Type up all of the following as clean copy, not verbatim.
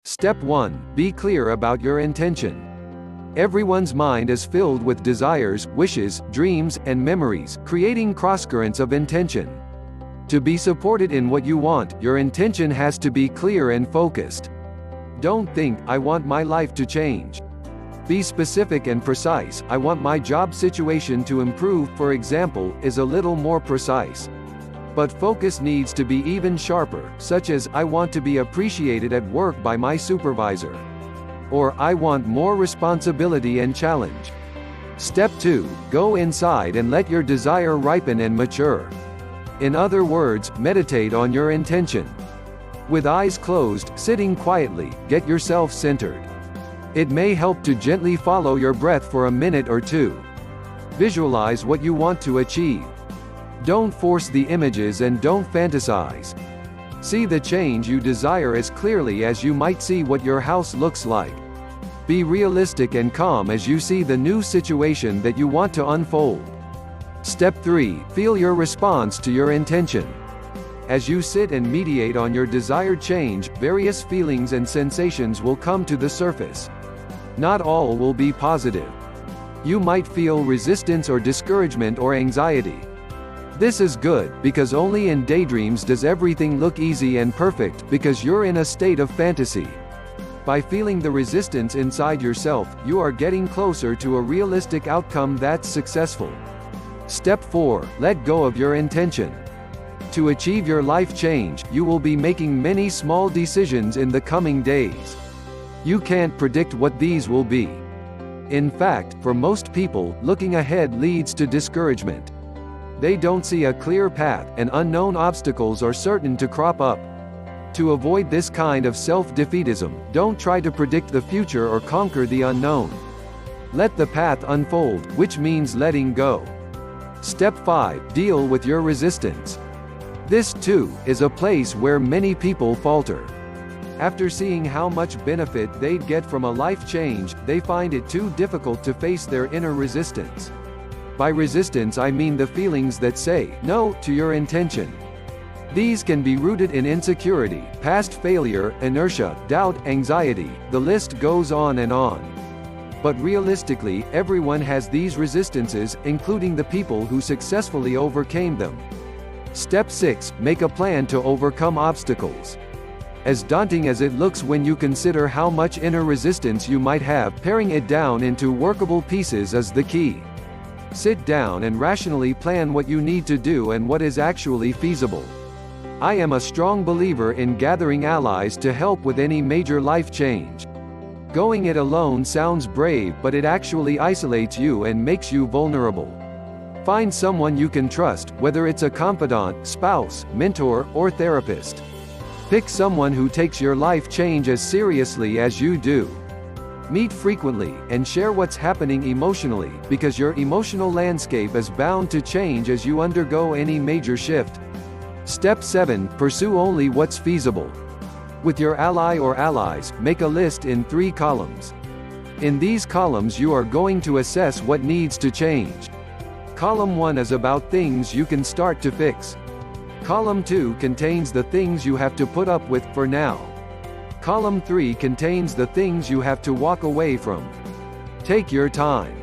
Step 1. Be clear about your intention. Everyone's mind is filled with desires, wishes, dreams, and memories, creating crosscurrents of intention. To be supported in what you want, your intention has to be clear and focused. Don't think, "I want my life to change." Be specific and precise. "I want my job situation to improve," for example, is a little more precise. But focus needs to be even sharper, such as, "I want to be appreciated at work by my supervisor." Or, "I want more responsibility and challenge." Step 2. Go inside and let your desire ripen and mature. In other words, meditate on your intention. With eyes closed, sitting quietly, get yourself centered. It may help to gently follow your breath for a minute or two. Visualize what you want to achieve. Don't force the images and don't fantasize. See the change you desire as clearly as you might see what your house looks like. Be realistic and calm as you see the new situation that you want to unfold. Step 3. Feel your response to your intention. As you sit and meditate on your desired change, various feelings and sensations will come to the surface. Not all will be positive. You might feel resistance or discouragement or anxiety. This is good, because only in daydreams does everything look easy and perfect, because you're in a state of fantasy. By feeling the resistance inside yourself, you are getting closer to a realistic outcome that's successful. Step 4. Let go of your intention. To achieve your life change, you will be making many small decisions in the coming days. You can't predict what these will be. In fact, for most people, looking ahead leads to discouragement. They don't see a clear path, and unknown obstacles are certain to crop up. To avoid this kind of self-defeatism, don't try to predict the future or conquer the unknown. Let the path unfold, which means letting go. Step 5. Deal with your resistance. This, too, is a place where many people falter. After seeing how much benefit they'd get from a life change, they find it too difficult to face their inner resistance. By resistance I mean the feelings that say no to your intention. These can be rooted in insecurity, past failure, inertia, doubt, anxiety, the list goes on and on. But realistically, everyone has these resistances, including the people who successfully overcame them. Step 6. Make a plan to overcome obstacles. As daunting as it looks when you consider how much inner resistance you might have, paring it down into workable pieces is the key. Sit down and rationally plan what you need to do and what is actually feasible. I am a strong believer in gathering allies to help with any major life change. Going it alone sounds brave, but it actually isolates you and makes you vulnerable. Find someone you can trust, whether it's a confidant, spouse, mentor, or therapist. Pick someone who takes your life change as seriously as you do. Meet frequently, and share what's happening emotionally, because your emotional landscape is bound to change as you undergo any major shift. Step 7. Pursue only what's feasible. With your ally or allies, make a list in 3 columns. In these columns you are going to assess what needs to change. Column 1 is about things you can start to fix. Column 2 contains the things you have to put up with for now. Column 3 contains the things you have to walk away from. Take your time.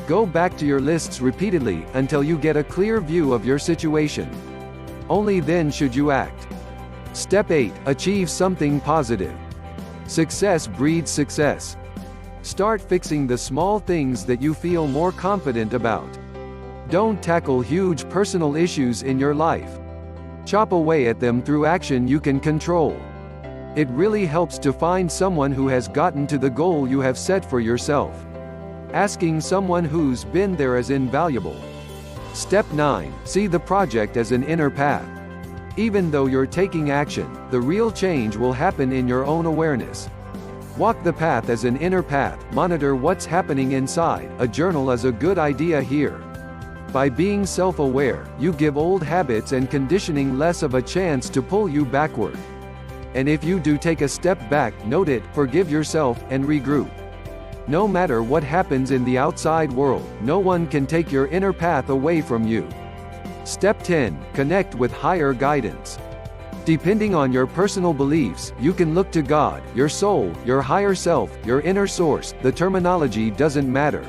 Go back to your lists repeatedly, until you get a clear view of your situation. Only then should you act. Step 8. Achieve something positive. Success breeds success. Start fixing the small things that you feel more confident about. Don't tackle huge personal issues in your life. Chop away at them through action you can control. It really helps to find someone who has gotten to the goal you have set for yourself. Asking someone who's been there is invaluable. Step 9. See the project as an inner path. Even though you're taking action, the real change will happen in your own awareness. Walk the path as an inner path, monitor what's happening inside. A journal is a good idea here. By being self-aware, you give old habits and conditioning less of a chance to pull you backward. And if you do take a step back, note it, forgive yourself, and regroup. No matter what happens in the outside world, no one can take your inner path away from you. Step 10. Connect with higher guidance. Depending on your personal beliefs, you can look to God, your soul, your higher self, your inner source. The terminology doesn't matter.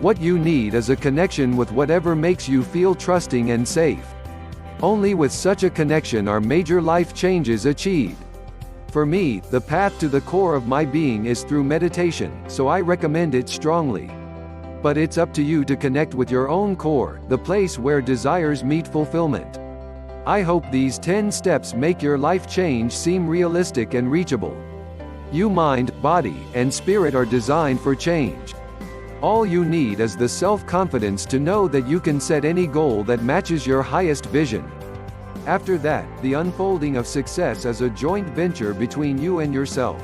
What you need is a connection with whatever makes you feel trusting and safe. Only with such a connection are major life changes achieved. For me, the path to the core of my being is through meditation, so I recommend it strongly. But it's up to you to connect with your own core, the place where desires meet fulfillment. I hope these 10 steps make your life change seem realistic and reachable. You, mind, body, and spirit are designed for change. All you need is the self-confidence to know that you can set any goal that matches your highest vision. After that, the unfolding of success is a joint venture between you and yourself.